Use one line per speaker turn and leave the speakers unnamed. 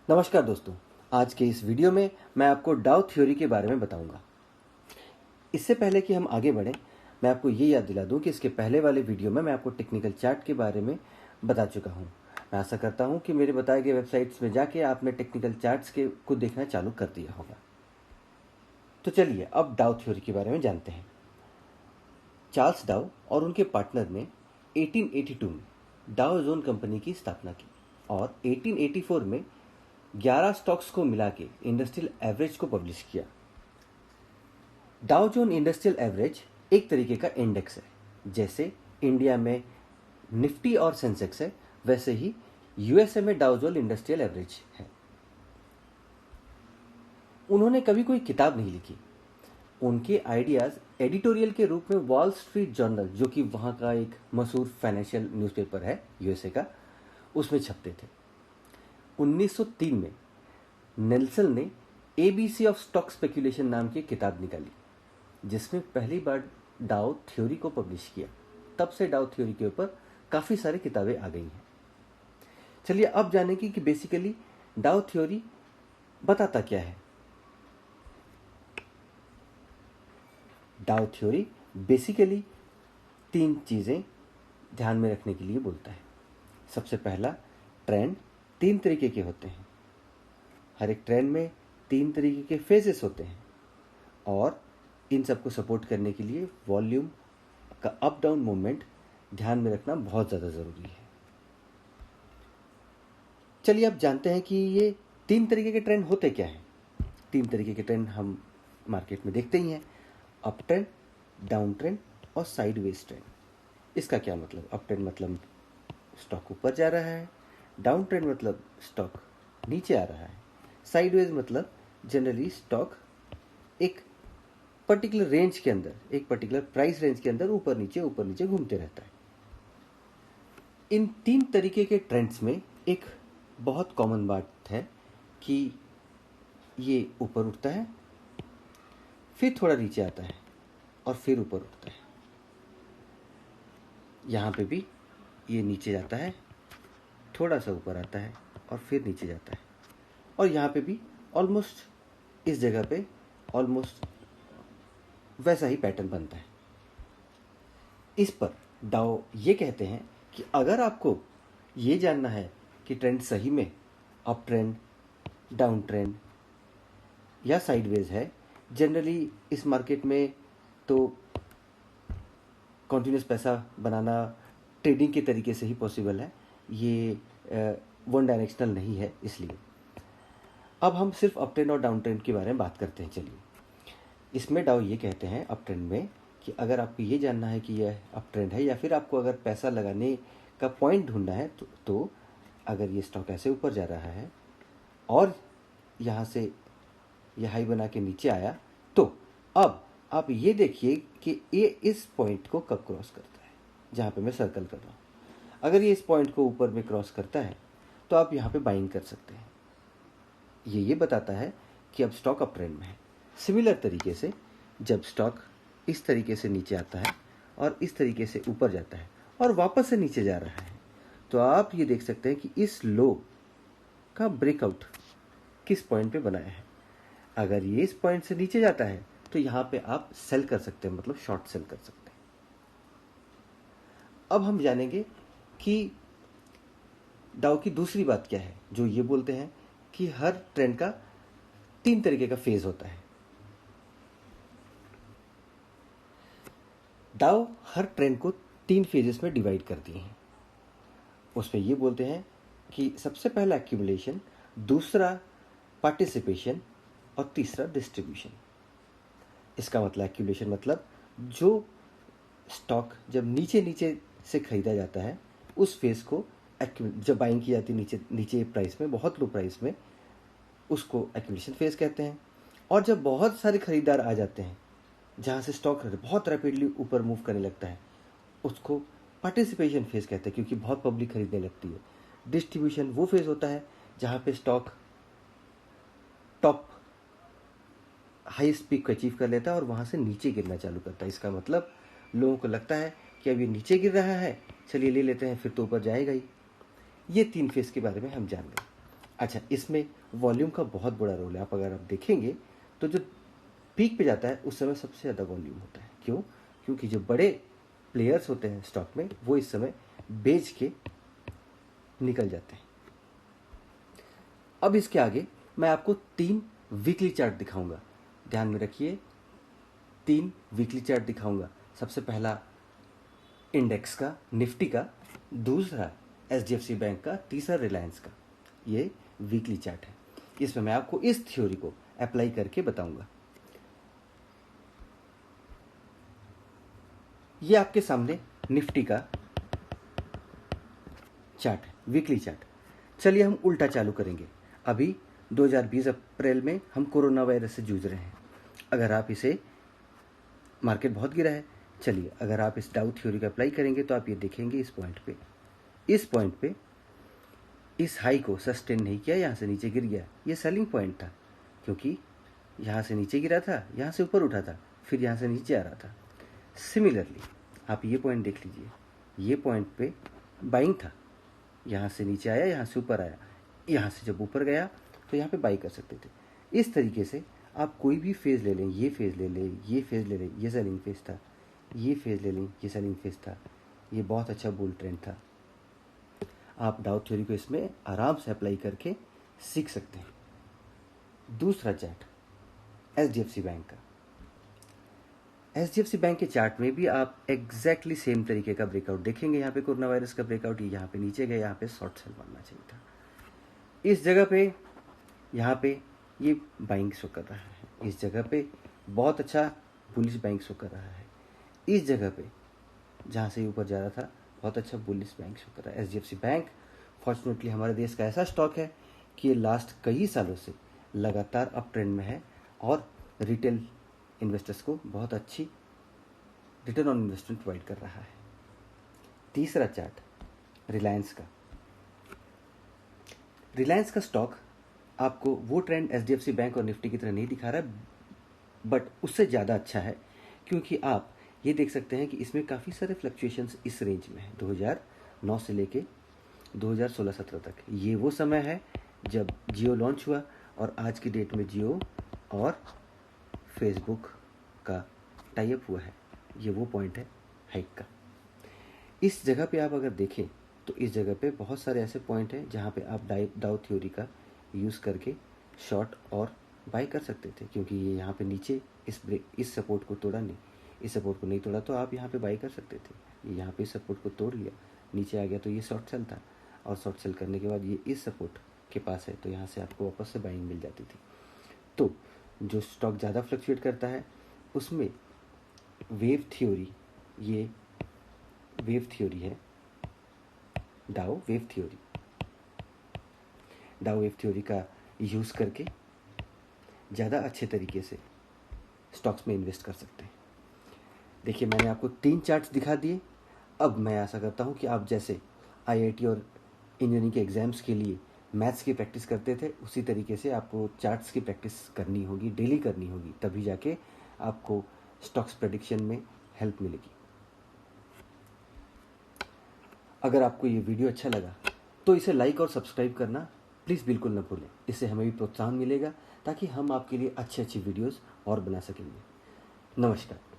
नमस्कार दोस्तों, आज के इस वीडियो में मैं आपको डाउ थ्योरी के बारे में बताऊंगा। इससे पहले कि हम आगे बढ़ें, मैं आपको ये याद दिला दूं कि इसके पहले वाले वीडियो में मैं आपको टेक्निकल चार्ट के बारे में बता चुका हूं। मैं आशा करता हूं कि मेरे बताए गए वेबसाइट्स में जाके आपने टेक्निकल चार्ट्स को देखना चालू कर दिया होगा। तो चलिए अब डाउ थ्योरी के बारे में जानते हैं। चार्ल्स डाउ और उनके पार्टनर ने 1882 में डाउ जोन कंपनी की स्थापना की और 1884 में 11 स्टॉक्स को मिला के इंडस्ट्रियल एवरेज को पब्लिश किया। डाउ जोन इंडस्ट्रियल एवरेज एक तरीके का इंडेक्स है। जैसे इंडिया में निफ्टी और सेंसेक्स है, वैसे ही यूएसए में डाउ जोन इंडस्ट्रियल एवरेज है। उन्होंने कभी कोई किताब नहीं लिखी। उनके आइडियाज एडिटोरियल के रूप में वॉल स्ट्रीट जर्नल, जो कि वहाँ का एक मशहूर फाइनेंशियल न्यूज़पेपर है यूएसए का, उसमें छपते थे। 1903 में नेल्सन ने एबीसी ऑफ स्टॉक स्पेकुलेशन नाम की किताब निकाली, जिसमें पहली बार डाउ थ्योरी को पब्लिश किया। तब से डाउ थ्योरी के ऊपर काफ़ी सारी किताबें आ गई हैं। चलिए अब जानेंगे कि बेसिकली डाउ थ्योरी बताता क्या है। डाउ थ्योरी बेसिकली 3 चीज़ें ध्यान में रखने के लिए बोलता है। सबसे पहला, ट्रेंड 3 तरीके के होते हैं। हर एक ट्रेंड में 3 तरीके के फेजेस होते हैं और इन सबको सपोर्ट करने के लिए वॉल्यूम का अप डाउन मूवमेंट ध्यान में रखना बहुत ज़्यादा ज़रूरी है। चलिए अब जानते हैं कि ये 3 तरीके के ट्रेंड होते क्या हैं। 3 तरीके के ट्रेंड हम मार्केट में देखते ही हैं: अप ट्रेंड, डाउन ट्रेंड और साइडवेज ट्रेंड। इसका क्या मतलब? अप ट्रेंड मतलब स्टॉक ऊपर जा रहा है, डाउन ट्रेंड मतलब स्टॉक नीचे आ रहा है, साइडवेज मतलब जनरली स्टॉक एक पर्टिकुलर रेंज के अंदर, एक पर्टिकुलर प्राइस रेंज के अंदर ऊपर नीचे घूमते रहता है। इन 3 तरीके के ट्रेंड्स में एक बहुत कॉमन बात है कि ये ऊपर उठता है, फिर थोड़ा नीचे आता है और फिर ऊपर उठता है। यहाँ पे भी ये नीचे जाता है, थोड़ा सा ऊपर आता है और फिर नीचे जाता है। और यहाँ पे भी ऑलमोस्ट इस जगह पे ऑलमोस्ट वैसा ही पैटर्न बनता है। इस पर डाउ ये कहते हैं कि अगर आपको ये जानना है कि ट्रेंड सही में अप ट्रेंड, डाउन ट्रेंड या साइडवेज है, जनरली इस मार्केट में तो कॉन्टिन्यूस पैसा बनाना ट्रेडिंग के तरीके से ही पॉसिबल है। ये वन डायरेक्शनल नहीं है। इसलिए अब हम सिर्फ अप ट्रेंड और डाउन ट्रेंड के बारे में बात करते हैं। चलिए, इसमें डाउ ये कहते हैं अप ट्रेंड में कि अगर आपको ये जानना है कि यह अप ट्रेंड है या फिर आपको अगर पैसा लगाने का पॉइंट ढूंढना है तो अगर ये स्टॉक ऐसे ऊपर जा रहा है और यहाँ से ये हाई बना के नीचे आया, तो अब आप ये देखिए कि ये इस पॉइंट को कब क्रॉस करता है, जहाँ पे मैं सर्कल कर रहा हूँ। अगर ये इस पॉइंट को ऊपर में क्रॉस करता है तो आप यहाँ पे बाइंग कर सकते हैं। ये बताता है कि अब स्टॉक अप ट्रेंड में है। सिमिलर तरीके से जब स्टॉक इस तरीके से नीचे आता है और इस तरीके से ऊपर जाता है और वापस से नीचे जा रहा है, तो आप ये देख सकते हैं कि इस लो का ब्रेकआउट किस पॉइंट पे बनाया है। अगर ये इस पॉइंट से नीचे जाता है तो यहाँ पे आप सेल कर सकते हैं, मतलब शॉर्ट सेल कर सकते हैं। अब हम जानेंगे कि डाउ की दूसरी बात क्या है, जो ये बोलते हैं कि हर ट्रेंड का 3 तरीके का फेज होता है। डाउ हर ट्रेंड को 3 फेजेस में डिवाइड करती हैं। उसमें ये बोलते हैं कि सबसे पहला एक्यूमुलेशन, दूसरा पार्टिसिपेशन और तीसरा डिस्ट्रीब्यूशन। इसका मतलब एक्यूमुलेशन मतलब जो स्टॉक जब नीचे से खरीदा जाता है उस फेज को जब बाइंग की जाती है नीचे प्राइस में, बहुत लो प्राइस में, उसको एक्यूमुलेशन फेज कहते हैं। और जब बहुत सारे खरीदार आ जाते हैं, जहाँ से स्टॉक बहुत रैपिडली ऊपर मूव करने लगता है, उसको पार्टिसिपेशन फेज कहते हैं, क्योंकि बहुत पब्लिक खरीदने लगती है। डिस्ट्रीब्यूशन वो फेज होता है जहाँ पे स्टॉक टॉप हाईएस्ट पीक को अचीव कर लेता है और वहाँ से नीचे गिरना चालू करता है। इसका मतलब लोगों को लगता है कि अब ये नीचे गिर रहा है, चलिए ले लेते हैं, फिर तो ऊपर जाएगा ही। ये 3 फेज के बारे में हम जान गए। अच्छा, इसमें वॉल्यूम का बहुत बड़ा रोल है। आप अगर आप देखेंगे तो जो पीक पे जाता है उस समय सबसे ज़्यादा वॉल्यूम होता है। क्यों? क्योंकि जो बड़े प्लेयर्स होते हैं स्टॉक में वो इस समय बेच के निकल जाते हैं। अब इसके आगे मैं आपको 3 वीकली चार्ट दिखाऊंगा। ध्यान में रखिए, 3 वीकली चार्ट दिखाऊंगा। सबसे पहला इंडेक्स का, निफ्टी का, दूसरा एचडीएफसी बैंक का, तीसरा रिलायंस का। ये वीकली चार्ट है। इसमें मैं आपको इस थ्योरी को अप्लाई करके बताऊंगा। ये आपके सामने निफ्टी का चार्ट है, वीकली चार्ट। चलिए हम उल्टा चालू करेंगे। अभी 2020 अप्रैल में हम कोरोना वायरस से जूझ रहे हैं। अगर आप इसे, मार्केट बहुत गिरा है, चलिए अगर आप इस डाउ थ्योरी का अप्लाई करेंगे तो आप ये देखेंगे इस पॉइंट पे इस हाई को सस्टेन नहीं किया, यहाँ से नीचे गिर गया। ये सेलिंग पॉइंट था क्योंकि यहाँ से नीचे गिरा था, यहाँ से ऊपर उठा था, फिर यहाँ से नीचे आ रहा था। सिमिलरली आप ये पॉइंट देख लीजिए, ये पॉइंट पे बाइंग था, यहाँ से नीचे आया, यहाँ से ऊपर आया, यहाँ से जब ऊपर गया तो यहाँ पे बाई कर सकते थे। इस तरीके से आप कोई भी फेज़ ले लें, ये फेज़ ले लें, ये फेज़ ले लें, ये सेलिंग फेज़ था, ये फेज़ ले लें, ये सेलिंग फेज़ था, ये बहुत अच्छा बुल ट्रेंड था। आप डाउ थ्योरी को इसमें आराम से अप्लाई करके सीख सकते हैं। दूसरा चार्ट एचडीएफसी बैंक का। एचडीएफसी बैंक के चार्ट में भी आप एग्जैक्टली सेम तरीके का ब्रेकआउट देखेंगे। यहाँ पे कोरोना वायरस का ब्रेकआउट, यहाँ पे नीचे गया, यहाँ पे शॉर्ट सेल मारना चाहिए था। इस जगह पे, यहाँ पे ये बाइंग शो कर रहा है। इस जगह पे बहुत अच्छा बुलिश बाइंग शो कर रहा है। इस जगह पे जहाँ से ऊपर जा रहा था बहुत अच्छा बुलिश बाइंग शो कर रहा है। एचडीएफसी बैंक फॉर्चुनेटली हमारे देश का ऐसा स्टॉक है कि ये लास्ट कई सालों से लगातार अप ट्रेंड में है और रिटेल इन्वेस्टर्स को बहुत अच्छी रिटर्न ऑन इन्वेस्टमेंट प्रोवाइड कर रहा है। तीसरा चार्ट रिलायंस का। रिलायंस का स्टॉक आपको वो ट्रेंड एचडीएफसी बैंक और निफ्टी की तरह नहीं दिखा रहा है, बट उससे ज़्यादा अच्छा है क्योंकि आप ये देख सकते हैं कि इसमें काफ़ी सारे फ्लक्चुएशंस इस रेंज में है। 2009 से लेके 2016-17 तक ये वो समय है जब जियो लॉन्च हुआ और आज की डेट में जियो और फेसबुक का टाई अप हुआ है। ये वो पॉइंट है हाइक का। इस जगह पे आप अगर देखें तो इस जगह पे बहुत सारे ऐसे पॉइंट हैं जहाँ पे आप डाउ थ्योरी का यूज़ करके शॉर्ट और बाई कर सकते थे क्योंकि ये यहाँ पे नीचे इस सपोर्ट को तोड़ा नहीं, इस सपोर्ट को नहीं तोड़ा तो आप यहाँ पे बाई कर सकते थे। ये यहाँ पे इस सपोर्ट को तोड़ लिया, नीचे आ गया तो ये शॉर्ट सेल था और शॉर्ट सेल करने के बाद ये इस सपोर्ट के पास है तो यहाँ से आपको वापस से बाइंग मिल जाती थी। तो जो स्टॉक ज़्यादा फ्लक्चुएट करता है उसमें वेव थ्योरी, ये वेव थ्योरी है, डाउ वेव थ्योरी का यूज़ करके ज़्यादा अच्छे तरीके से स्टॉक्स में इन्वेस्ट कर सकते हैं। देखिए मैंने आपको 3 चार्ट्स दिखा दिए। अब मैं आशा करता हूँ कि आप जैसे आईआईटी और इंजीनियरिंग के एग्ज़ाम्स के लिए मैथ्स की प्रैक्टिस करते थे उसी तरीके से आपको चार्ट्स की प्रैक्टिस करनी होगी, डेली करनी होगी, तभी जाके आपको स्टॉक्स प्रेडिक्शन में हेल्प मिलेगी। अगर आपको ये वीडियो अच्छा लगा तो इसे लाइक और सब्सक्राइब करना प्लीज़ बिल्कुल न भूलें। इससे हमें भी प्रोत्साहन मिलेगा ताकि हम आपके लिए अच्छी वीडियोस और बना सकेंगे। नमस्कार।